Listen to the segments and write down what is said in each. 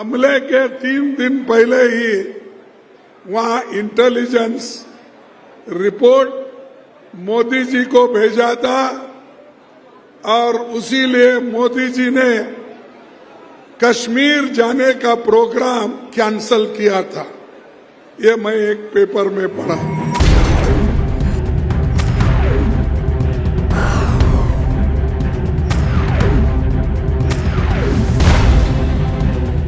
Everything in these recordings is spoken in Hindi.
हमले के 3 दिन पहले ही वहां इंटेलिजेंस रिपोर्ट मोदी जी को भेजा था और उसी लिए मोदी जी ने कश्मीर जाने का प्रोग्राम कैंसल किया था। ये मैं एक पेपर में पढ़ा।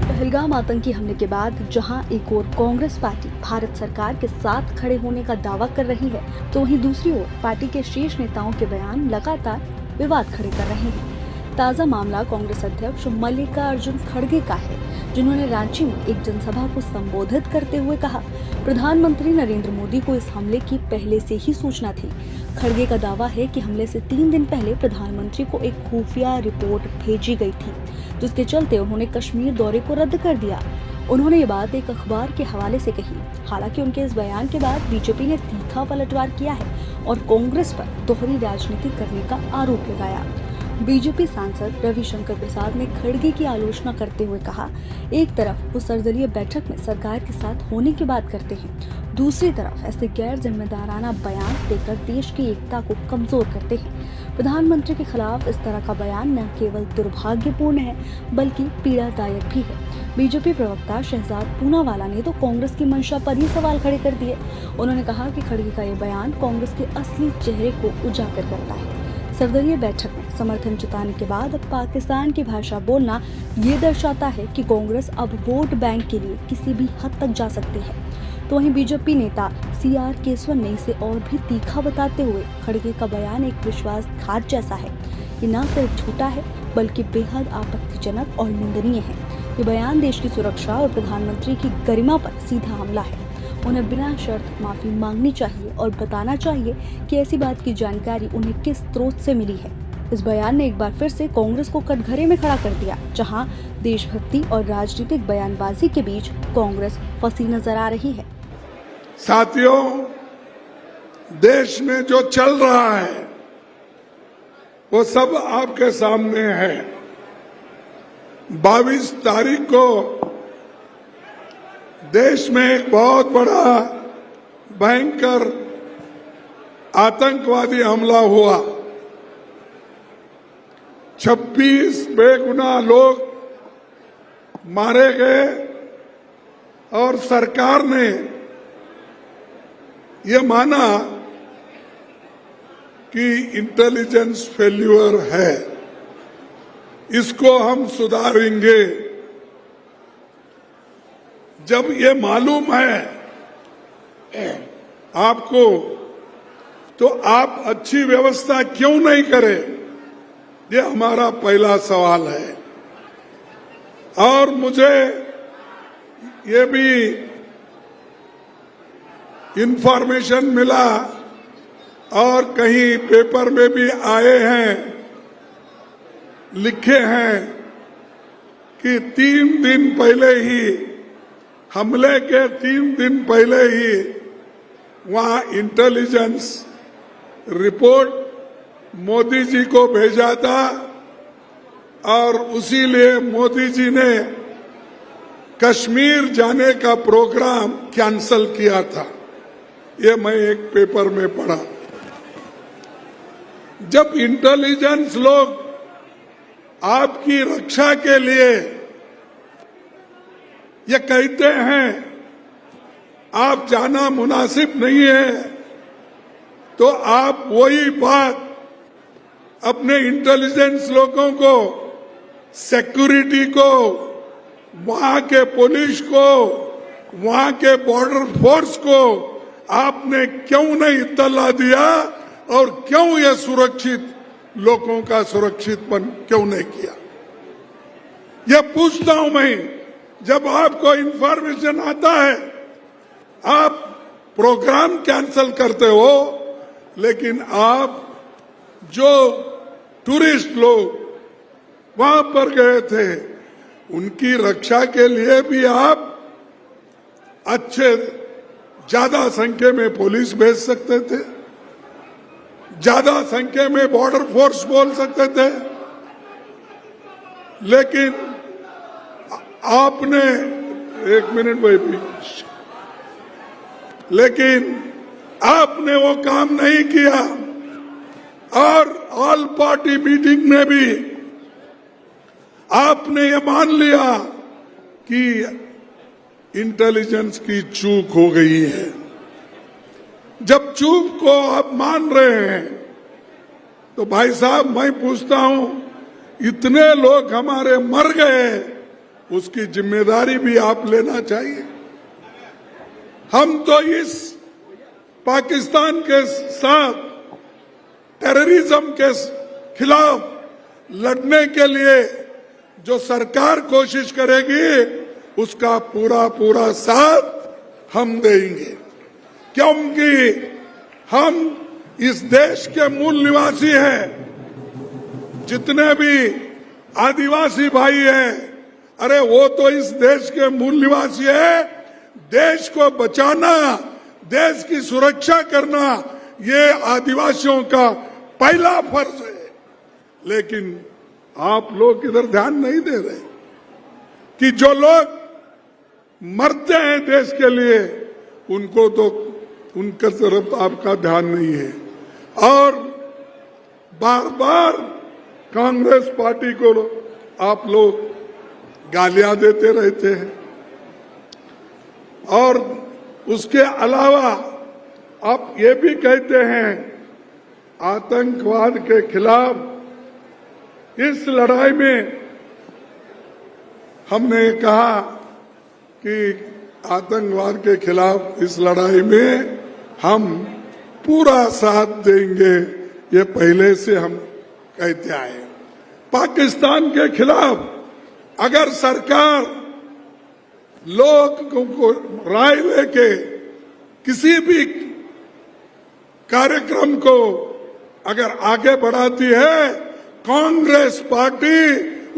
पहलगाम आतंकी हमले के बाद जहां एक ओर कांग्रेस पार्टी भारत सरकार के साथ खड़े होने का दावा कर रही है, तो वहीं दूसरी ओर पार्टी के शीर्ष नेताओं के बयान लगातार विवाद खड़े कर रहे हैं। ताजा मामला कांग्रेस अध्यक्ष मल्लिकार्जुन खड़गे का है, जिन्होंने रांची में एक जनसभा को संबोधित करते हुए कहा, प्रधानमंत्री नरेंद्र मोदी को इस हमले की पहले से ही सूचना थी। खड़गे का दावा है कि हमले से 3 दिन पहले प्रधानमंत्री को एक खुफिया रिपोर्ट भेजी गई थी, जिसके चलते उन्होंने कश्मीर दौरे को रद्द कर दिया। उन्होंने ये बात एक अखबार के हवाले से कही। हालांकि उनके इस बयान के बाद बीजेपी ने तीखा पलटवार किया है और कांग्रेस पर दोहरी राजनीति करने का आरोप लगाया। बीजेपी सांसद रविशंकर प्रसाद ने खड़गे की आलोचना करते हुए कहा, एक तरफ वो सर्वदलीय बैठक में सरकार के साथ होने की बात करते हैं, दूसरी तरफ ऐसे गैर जिम्मेदाराना बयान देकर देश की एकता को कमजोर करते हैं। प्रधानमंत्री के खिलाफ इस तरह का बयान न केवल दुर्भाग्यपूर्ण है, बल्कि पीड़ादायक भी है। बीजेपी प्रवक्ता शहजाद पूनावाला ने तो कांग्रेस की मंशा पर ही सवाल खड़े कर दिए। उन्होंने कहा कि खड़गे का ये बयान कांग्रेस के असली चेहरे को उजागर करता है। सर्वदलीय बैठक में समर्थन जताने के बाद अब पाकिस्तान की भाषा बोलना ये दर्शाता है कि कांग्रेस अब वोट बैंक के लिए किसी भी हद तक जा सकती है। तो वहीं बीजेपी नेता CR केसवन ने इसे और भी तीखा बताते हुए खड़गे का बयान एक विश्वासघात जैसा है। ये न सिर्फ झूठा है, बल्कि बेहद आपत्तिजनक और निंदनीय है। ये बयान देश की सुरक्षा और प्रधानमंत्री की गरिमा पर सीधा हमला है। उन्हें बिना शर्त माफी मांगनी चाहिए और बताना चाहिए कि ऐसी बात की जानकारी उन्हें किस स्रोत से मिली है। इस बयान ने एक बार फिर से कांग्रेस को कटघरे में खड़ा कर दिया, जहां देशभक्ति और राजनीतिक बयानबाजी के बीच कांग्रेस फंसी नजर आ रही है। साथियों, देश में जो चल रहा है वो सब आपके सामने है। 22 तारीख को देश में एक बहुत बड़ा भयंकर आतंकवादी हमला हुआ। 26 बेगुनाह लोग मारे गए और सरकार ने ये माना कि इंटेलिजेंस फेल्यूर है, इसको हम सुधारेंगे। जब ये मालूम है आपको, तो आप अच्छी व्यवस्था क्यों नहीं करें? ये हमारा पहला सवाल है। और मुझे ये भी इंफॉर्मेशन मिला और कहीं पेपर में भी आए हैं, लिखे हैं कि 3 दिन पहले ही, हमले के 3 दिन पहले ही वहां इंटेलिजेंस रिपोर्ट मोदी जी को भेजा था और उसी लिए मोदी जी ने कश्मीर जाने का प्रोग्राम कैंसल किया था। ये मैं एक पेपर में पढ़ा। जब इंटेलिजेंस लोग आपकी रक्षा के लिए ये कहते हैं आप जाना मुनासिब नहीं है, तो आप वही बात अपने इंटेलिजेंस लोगों को, सिक्योरिटी को, वहां के पुलिस को, वहां के बॉर्डर फोर्स को आपने क्यों नहीं इत्तला दिया और क्यों ये सुरक्षित लोगों का सुरक्षितपन क्यों नहीं किया? ये पूछता हूं मैं। जब आपको इंफॉर्मेशन आता है, आप प्रोग्राम कैंसल करते हो, लेकिन आप जो टूरिस्ट लोग वहां पर गए थे, उनकी रक्षा के लिए भी आप अच्छे ज्यादा संख्या में पुलिस भेज सकते थे, ज्यादा संख्या में बॉर्डर फोर्स बोल सकते थे, लेकिन आपने, एक मिनट भाई प्लीज, लेकिन आपने वो काम नहीं किया और ऑल पार्टी मीटिंग में भी आपने ये मान लिया कि इंटेलिजेंस की चूक हो गई है। जब चूक को आप मान रहे हैं तो भाई साहब मैं पूछता हूं, इतने लोग हमारे मर गए, उसकी जिम्मेदारी भी आप लेना चाहिए। हम तो इस पाकिस्तान के साथ टेररिज्म के खिलाफ लड़ने के लिए जो सरकार कोशिश करेगी उसका पूरा पूरा साथ हम देंगे, क्योंकि हम इस देश के मूल निवासी हैं। जितने भी आदिवासी भाई हैं, अरे वो तो इस देश के मूल निवासी है। देश को बचाना, देश की सुरक्षा करना, ये आदिवासियों का पहला फर्ज है। लेकिन आप लोग इधर ध्यान नहीं दे रहे कि जो लोग मरते हैं देश के लिए, उनको तो उनके तरफ आपका ध्यान नहीं है। और बार बार कांग्रेस पार्टी को आप लोग गालियां देते रहते हैं और उसके अलावा आप ये भी कहते हैं आतंकवाद के खिलाफ इस लड़ाई में हमने कहा कि आतंकवाद के खिलाफ इस लड़ाई में हम पूरा साथ देंगे, ये पहले से हम कहते आए। पाकिस्तान के खिलाफ अगर सरकार लोगों को राय लेके किसी भी कार्यक्रम को अगर आगे बढ़ाती है, कांग्रेस पार्टी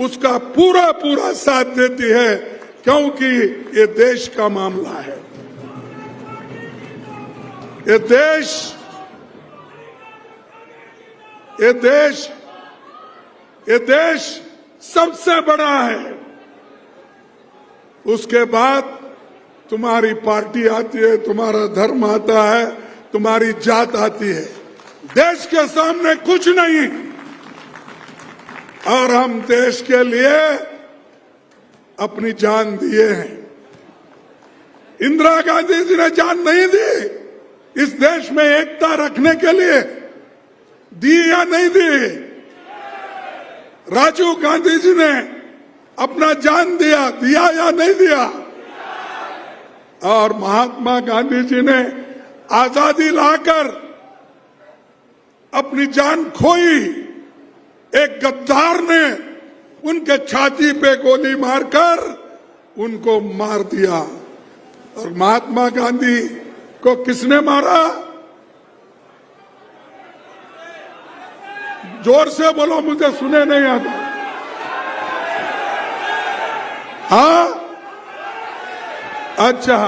उसका पूरा पूरा साथ देती है, क्योंकि ये देश का मामला है। ये देश सबसे बड़ा है। उसके बाद तुम्हारी पार्टी आती है, तुम्हारा धर्म आता है, तुम्हारी जात आती है। देश के सामने कुछ नहीं। और हम देश के लिए अपनी जान दिए हैं। इंदिरा गांधी जी ने जान नहीं दी इस देश में एकता रखने के लिए, दी या नहीं दी? राजीव गांधी जी ने अपना जान दिया या नहीं दिया? और महात्मा गांधी जी ने आजादी लाकर अपनी जान खोई। एक गद्दार ने उनके छाती पे गोली मारकर उनको मार दिया। और महात्मा गांधी को किसने मारा? जोर से बोलो, मुझे सुने नहीं आता। हाँ, अच्छा,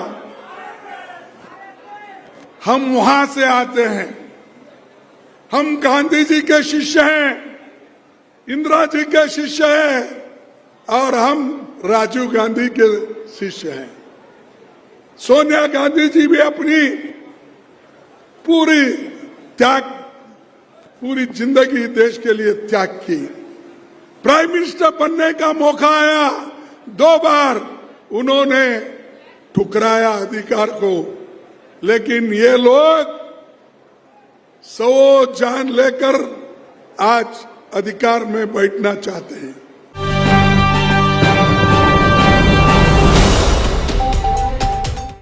हम वहां से आते हैं। हम गांधी जी के शिष्य हैं, इंदिरा जी के शिष्य हैं और हम राजीव गांधी के शिष्य हैं। सोनिया गांधी जी भी अपनी पूरी जिंदगी देश के लिए त्याग की। प्राइम मिनिस्टर बनने का मौका आया, 2 बार उन्होंने ठुकराया अधिकार को। लेकिन ये लोग 100 जान लेकर आज अधिकार में बैठना चाहते हैं।